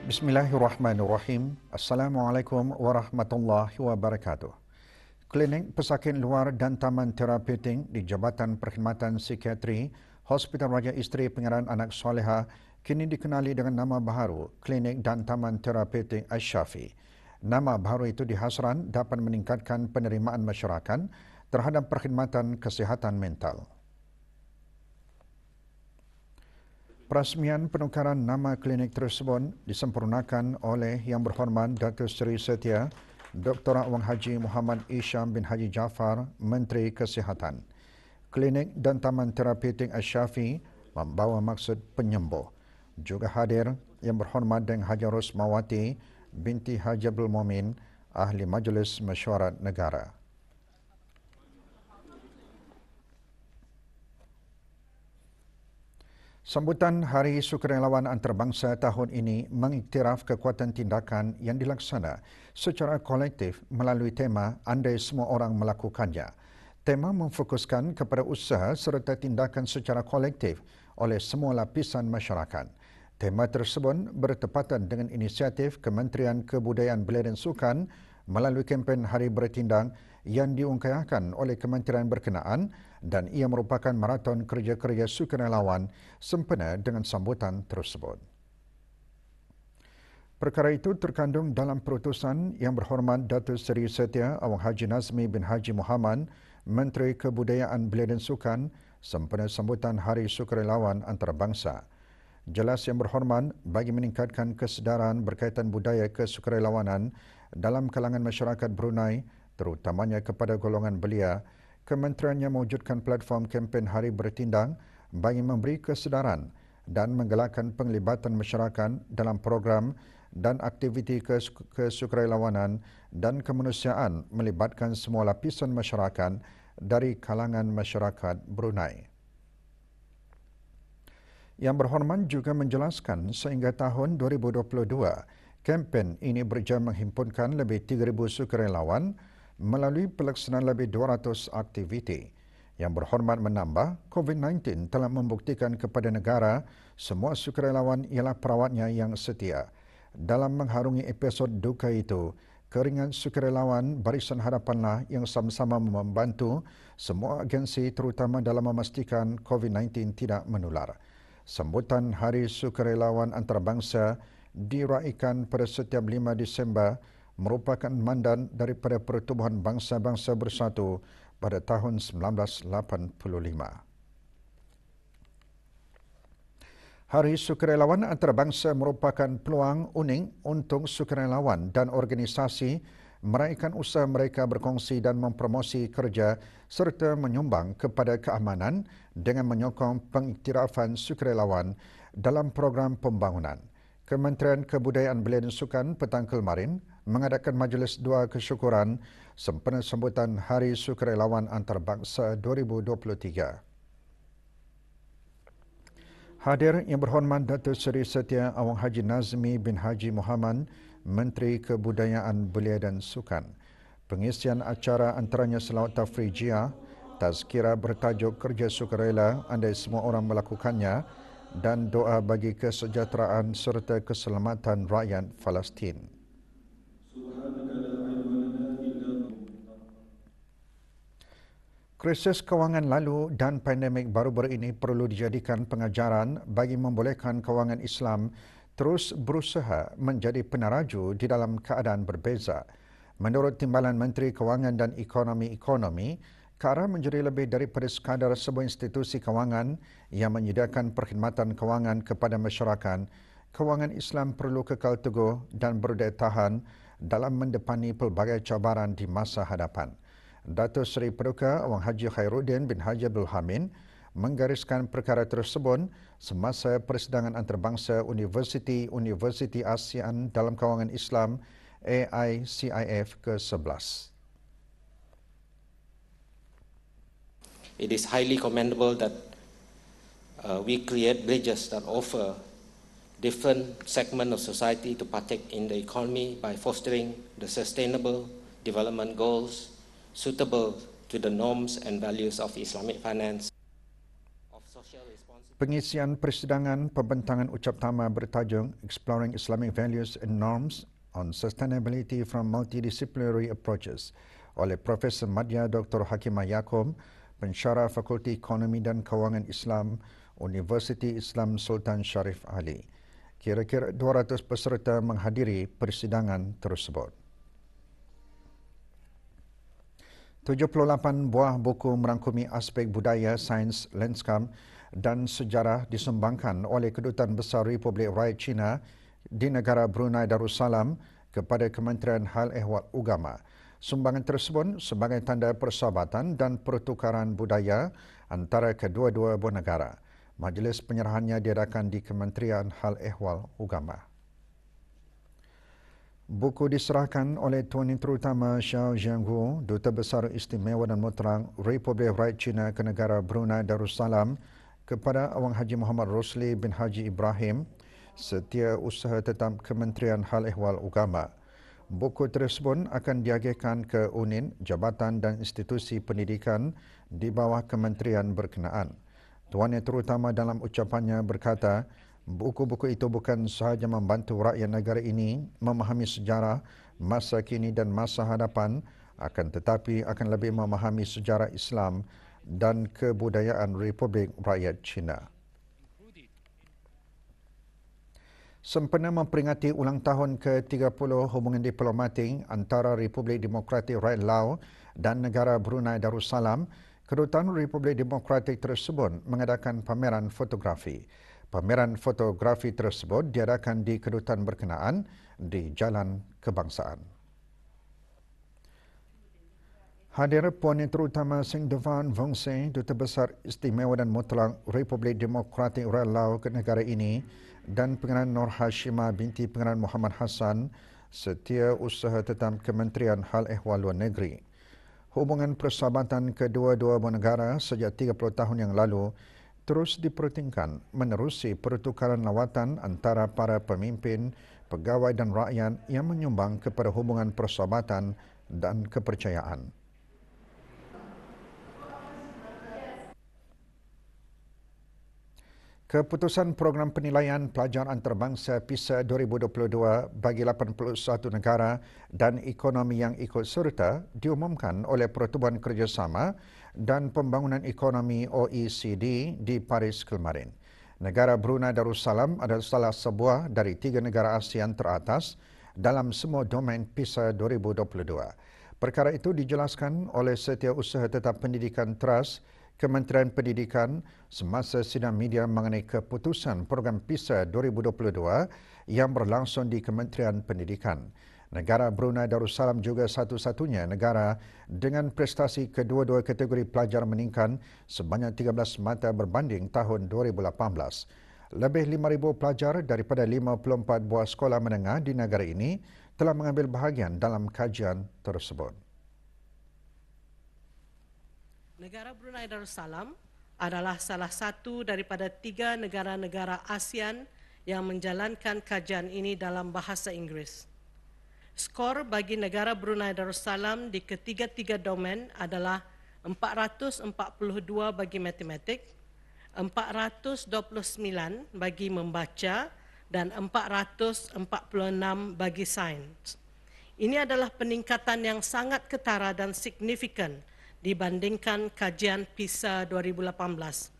Bismillahirrahmanirrahim. Assalamualaikum warahmatullahi wabarakatuh. Klinik pesakit luar dan taman terapeutik di Jabatan Perkhidmatan Psikiatri Hospital Raja Isteri Pengaraan Anak Soleha kini dikenali dengan nama baharu Klinik dan Taman Terapeutik Asy-Syafi. Nama baharu itu dihasran dapat meningkatkan penerimaan masyarakat terhadap perkhidmatan kesihatan mental. Perasmian penukaran nama klinik tersebut disempurnakan oleh Yang Berhormat Datuk Seri Setia Dr. Awang Haji Muhammad Isham bin Haji Jaafar, Menteri Kesihatan. Klinik dan Taman Terapeutik Asy-Syafi membawa maksud penyembuh. Juga hadir Yang Berhormat Deng Haji Rosmawati binti Haji Abdul Momin, Ahli Majlis Mesyuarat Negara. Sambutan Hari Sukarelawan Antarabangsa tahun ini mengiktiraf kekuatan tindakan yang dilaksana secara kolektif melalui tema Andai Semua Orang Melakukannya. Tema memfokuskan kepada usaha serta tindakan secara kolektif oleh semua lapisan masyarakat. Tema tersebut bertepatan dengan inisiatif Kementerian Kebudayaan Belia dan Sukan melalui kempen Hari Bertindang yang diungkayahkan oleh kementerian berkenaan dan ia merupakan maraton kerja-kerja sukarelawan sempena dengan sambutan tersebut. Perkara itu terkandung dalam perutusan Yang Berhormat Datuk Seri Setia Awang Haji Nazmi bin Haji Muhammad, Menteri Kebudayaan Belia dan Sukan sempena sambutan Hari Sukarelawan Antarabangsa. Jelas Yang Berhormat bagi meningkatkan kesedaran berkaitan budaya kesukarelawanan dalam kalangan masyarakat Brunei, terutamanya kepada golongan belia, kementeriannya mewujudkan platform kempen Hari Bertindang bagi memberi kesedaran dan menggalakkan penglibatan masyarakat dalam program dan aktiviti kesukarelawanan dan kemanusiaan melibatkan semua lapisan masyarakat dari kalangan masyarakat Brunei. Yang Berhormat juga menjelaskan sehingga tahun 2022, kempen ini berjaya menghimpunkan lebih 3,000 sukarelawan melalui pelaksanaan lebih 200 aktiviti. Yang Berhormat menambah, COVID-19 telah membuktikan kepada negara semua sukarelawan ialah perawatnya yang setia. Dalam mengharungi episod duka itu, keringat sukarelawan Barisan Harapanlah yang sama-sama membantu semua agensi terutama dalam memastikan COVID-19 tidak menular. Sambutan Hari Sukarelawan Antarabangsa diraikan pada setiap 5 Disember merupakan mandat daripada Pertubuhan Bangsa-Bangsa Bersatu pada tahun 1985. Hari Sukarelawan Antarabangsa merupakan peluang unik untuk sukarelawan dan organisasi meraihkan usaha mereka berkongsi dan mempromosi kerja serta menyumbang kepada keamanan dengan menyokong pengiktirafan sukarelawan dalam program pembangunan. Kementerian Kebudayaan Belia dan Sukan petang kemarin mengadakan majlis dua kesyukuran sempena sambutan Hari Sukarelawan Antarabangsa 2023. Hadir Yang Berhormat Datuk Seri Setia Awang Haji Nazmi bin Haji Muhammad, Menteri Kebudayaan Belia dan Sukan. Pengisian acara antaranya selawat tafrijiyah, tazkirah bertajuk Kerja Sukarela Andai Semua Orang Melakukannya dan doa bagi kesejahteraan serta keselamatan rakyat Palestin. Krisis kewangan lalu dan pandemik baru-baru ini perlu dijadikan pengajaran bagi membolehkan kewangan Islam terus berusaha menjadi penaraju di dalam keadaan berbeza. Menurut Timbalan Menteri Kewangan dan Ekonomi, ke arah menjadi lebih daripada sekadar sebuah institusi kewangan yang menyediakan perkhidmatan kewangan kepada masyarakat, kewangan Islam perlu kekal teguh dan berdaya tahan dalam mendepani pelbagai cabaran di masa hadapan. Datuk Seri Paduka Awang Haji Khairuddin bin Haji Abdul Hamid menggariskan perkara tersebut semasa persidangan antarabangsa Universiti ASEAN dalam Kewangan Islam AICIF ke-11. It is highly commendable that we create bridges that offer different segments of society to partake in the economy by fostering the sustainable development goals suitable to the norms and values of Islamic finance, of social responsibility. Pengisian persidangan pembentangan ucap tama bertajuk Exploring Islamic Values and Norms on Sustainability from Multidisciplinary Approaches oleh Profesor Madya Dr. Hakimah Yaakob, pensyarah Fakulti Ekonomi dan Kewangan Islam, Universiti Islam Sultan Sharif Ali. Kira-kira 200 peserta menghadiri persidangan tersebut. 78 buah buku merangkumi aspek budaya, sains, landskap dan sejarah disumbangkan oleh Kedutaan Besar Republik Rakyat China di negara Brunei Darussalam kepada Kementerian Hal Ehwal Ugama. Sumbangan tersebut sebagai tanda persahabatan dan pertukaran budaya antara kedua-dua buah negara. Majlis penyerahannya diadakan di Kementerian Hal Ehwal Ugama. Buku diserahkan oleh Tuan Yang Terutama Xiao Jianghu, Duta Besar Istimewa dan Mutlak Republik Rakyat China ke negara Brunei Darussalam, kepada Awang Haji Muhammad Rosli bin Haji Ibrahim, Setiausaha Tetap Kementerian Hal Ehwal Ugama. Buku tersebut akan diagihkan ke unit, jabatan dan institusi pendidikan di bawah kementerian berkenaan. Tuan Yang Terutama dalam ucapannya berkata, buku-buku itu bukan sahaja membantu rakyat negara ini memahami sejarah, masa kini dan masa hadapan, akan tetapi akan lebih memahami sejarah Islam dan kebudayaan Republik Rakyat China. Sempena memperingati ulang tahun ke-30 hubungan diplomatik antara Republik Demokratik Rakyat Lao dan negara Brunei Darussalam, Kedutaan Republik Demokratik tersebut mengadakan pameran fotografi. Pameran fotografi tersebut diadakan di kedutaan berkenaan di Jalan Kebangsaan. Hadir Puan Yang Terutama Sing Devan Vongse, Duta Besar Istimewa dan Mutlak Republik Demokratik Rakyat Lao ke negara ini, dan Pengarah Nur Hashimah binti Pengarah Muhammad Hassan, Setiausaha Tetap Kementerian Hal Ehwal Luar Negeri. Hubungan persahabatan kedua-dua buah negara sejak 30 tahun yang lalu terus dipertingkan menerusi pertukaran lawatan antara para pemimpin, pegawai dan rakyat yang menyumbang kepada hubungan persahabatan dan kepercayaan. Keputusan Program Penilaian Pelajar Antarabangsa PISA 2022 bagi 81 negara dan ekonomi yang ikut serta diumumkan oleh Pertubuhan Kerjasama dan Pembangunan Ekonomi OECD di Paris kemarin. Negara Brunei Darussalam adalah salah sebuah dari 3 negara ASEAN teratas dalam semua domain PISA 2022. Perkara itu dijelaskan oleh Setiausaha Tetap Pendidikan Trust Kementerian Pendidikan semasa sidang media mengenai keputusan program PISA 2022 yang berlangsung di Kementerian Pendidikan. Negara Brunei Darussalam juga satu-satunya negara dengan prestasi kedua-dua kategori pelajar meningkat sebanyak 13 mata berbanding tahun 2018. Lebih 5,000 pelajar daripada 54 buah sekolah menengah di negara ini telah mengambil bahagian dalam kajian tersebut. Negara Brunei Darussalam adalah salah satu daripada 3 negara-negara ASEAN yang menjalankan kajian ini dalam bahasa Inggeris. Skor bagi negara Brunei Darussalam di ketiga-tiga domain adalah 442 bagi matematik, 429 bagi membaca dan 446 bagi sains. Ini adalah peningkatan yang sangat ketara dan signifikan dibandingkan kajian PISA 2018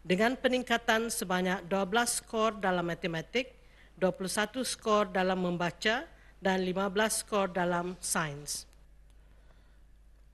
dengan peningkatan sebanyak 12 skor dalam matematik, 21 skor dalam membaca dan 15 skor dalam sains.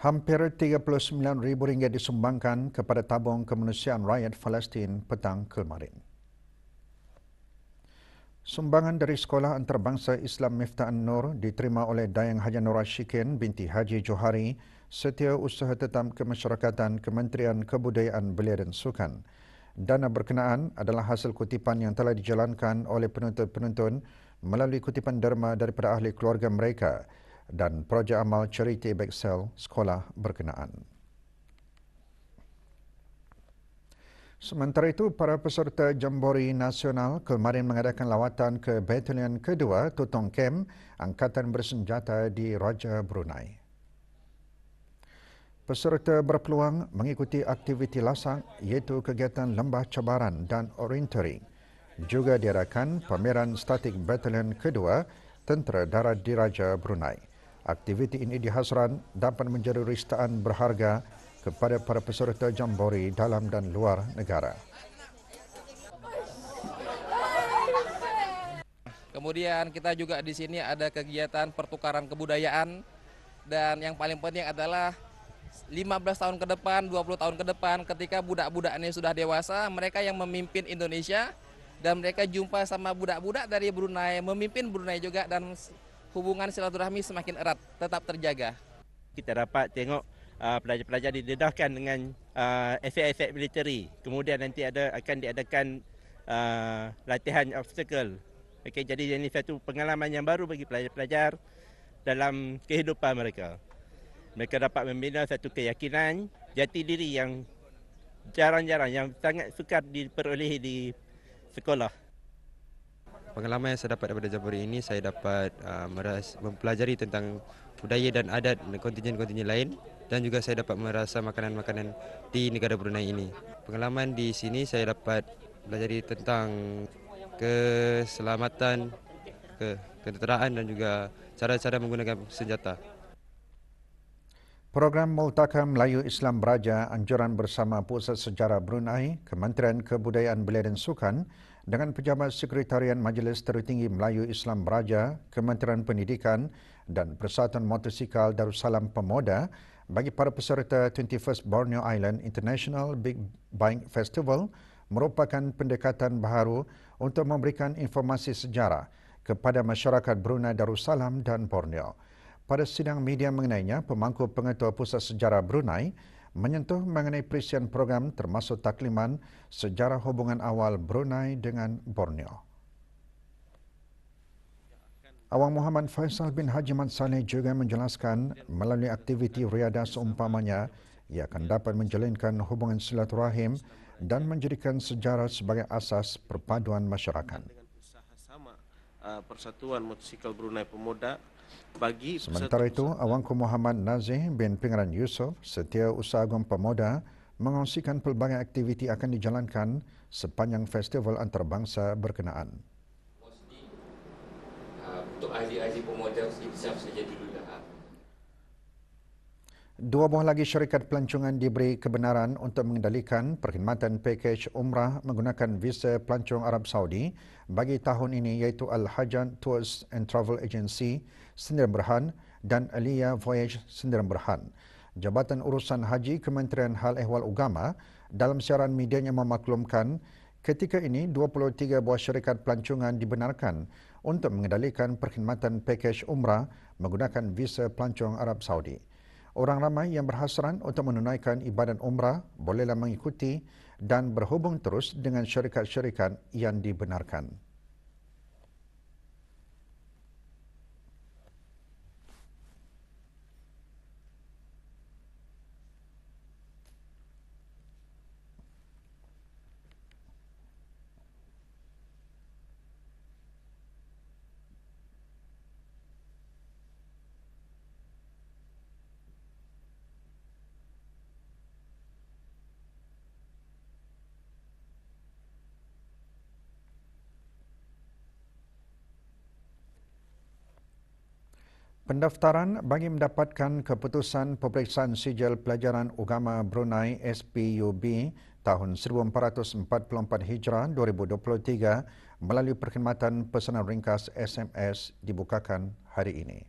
Hampir RM39,000 disumbangkan kepada tabung kemanusiaan rakyat Palestin petang kemarin. Sumbangan dari Sekolah Antarabangsa Islam Miftah An-Nur diterima oleh Dayang Haji Nur Ashikin binti Haji Johari, Setiausaha Tetap Kemasyarakatan Kementerian Kebudayaan Belia dan Sukan. Dana berkenaan adalah hasil kutipan yang telah dijalankan oleh penuntut-penuntut melalui kutipan derma daripada ahli keluarga mereka dan projek amal Charity Bexel sekolah berkenaan. Sementara itu, para peserta Jambori Nasional kemarin mengadakan lawatan ke Batalion Kedua Tutong Kem Angkatan Bersenjata di Raja Brunei. Peserta berpeluang mengikuti aktiviti lasak iaitu kegiatan lembah cabaran dan orientering. Juga diadakan pameran statik batalion kedua Tentera Darat Diraja Brunei. Aktiviti ini dihasran dapat menjadi ristaan berharga kepada para peserta jambori dalam dan luar negara. Kemudian kita juga di sini ada kegiatan pertukaran kebudayaan, dan yang paling penting adalah 15 tahun ke depan, 20 tahun ke depan ketika budak-budak ini sudah dewasa, mereka yang memimpin Indonesia dan mereka jumpa sama budak-budak dari Brunei, memimpin Brunei juga, dan hubungan silaturahmi semakin erat, tetap terjaga. Kita dapat tengok pelajar-pelajar didedahkan dengan efek-efek militeri. Kemudian nanti akan diadakan latihan obstacle. Okey, jadi ini satu pengalaman yang baru bagi pelajar-pelajar dalam kehidupan mereka. Mereka dapat membina satu keyakinan jati diri yang jarang-jarang, yang sangat sukar diperolehi di sekolah. Pengalaman yang saya dapat daripada jambori ini, saya dapat mempelajari tentang budaya dan adat kontingen-kontingen lain, dan juga saya dapat merasa makanan-makanan di negara Brunei ini. Pengalaman di sini saya dapat pelajari tentang keselamatan, ketenteraan dan juga cara-cara menggunakan senjata. Program Multaka Melayu Islam Beraja anjuran bersama Pusat Sejarah Brunei, Kementerian Kebudayaan Belia dan Sukan dengan Pejabat Sekretariat Majlis Tertinggi Melayu Islam Beraja, Kementerian Pendidikan dan Persatuan Motosikal Darussalam Pemuda bagi para peserta 21st Borneo Island International Big Bike Festival merupakan pendekatan baharu untuk memberikan informasi sejarah kepada masyarakat Brunei Darussalam dan Borneo. Pada sidang media mengenainya, pemangku pengetua Pusat Sejarah Brunei menyentuh mengenai perisian program termasuk takliman sejarah hubungan awal Brunei dengan Borneo. Awang Muhammad Faisal bin Haji Mat Saleh juga menjelaskan melalui aktiviti riadah seumpamanya ia akan dapat menjalinkan hubungan silaturahim dan menjadikan sejarah sebagai asas perpaduan masyarakat. Persatuan Motosikal Brunei Pemuda bagi sementara itu, Awangku Muhammad Nazih bin Pingran Yusof, Setiausaha Agung Pemuda, mengongsikan pelbagai aktiviti akan dijalankan sepanjang festival antarabangsa berkenaan. Untuk ahli-ahli pemuda itself saja dululah. Dua buah lagi syarikat pelancongan diberi kebenaran untuk mengendalikan perkhidmatan pakej umrah menggunakan visa pelancong Arab Saudi bagi tahun ini, iaitu Al-Hajjat Tours and Travel Agency Sendirian Berhad dan Aliyah Voyage Sendirian Berhad. Jabatan Urusan Haji Kementerian Hal Ehwal Agama dalam siaran medianya memaklumkan ketika ini 23 buah syarikat pelancongan dibenarkan untuk mengendalikan perkhidmatan pakej umrah menggunakan visa pelancong Arab Saudi. Orang ramai yang berhasrat untuk menunaikan ibadat umrah bolehlah mengikuti dan berhubung terus dengan syarikat-syarikat yang dibenarkan. Pendaftaran bagi mendapatkan keputusan peperiksaan sijil pelajaran agama Brunei SPUB tahun 1444 Hijrah 2023 melalui perkhidmatan pesanan ringkas SMS dibukakan hari ini.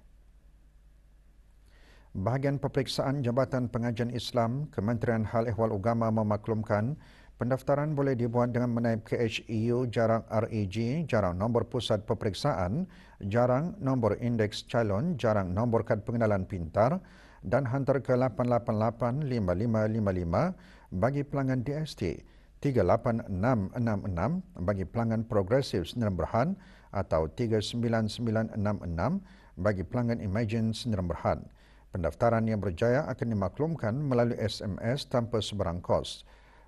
Bahagian peperiksaan Jabatan Pengajian Islam Kementerian Hal Ehwal Agama memaklumkan pendaftaran boleh dibuat dengan menaip ke HEU jarang REG, jarang nombor pusat peperiksaan, jarang nombor indeks calon, jarang nombor kad pengenalan pintar dan hantar ke 8885555 bagi pelanggan DST, 38666 bagi pelanggan Progresif Sendirian Berhad atau 39966 bagi pelanggan Imagine Sendirian Berhad. Pendaftaran yang berjaya akan dimaklumkan melalui SMS tanpa sebarang kos.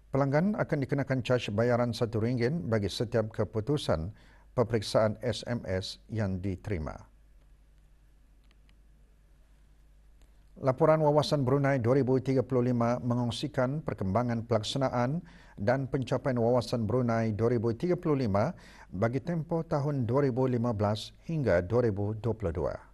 Pelanggan akan dikenakan caj bayaran RM1 bagi setiap keputusan peperiksaan SMS yang diterima. Laporan Wawasan Brunei 2035 mengongsikan perkembangan pelaksanaan dan pencapaian Wawasan Brunei 2035 bagi tempoh tahun 2015 hingga 2022.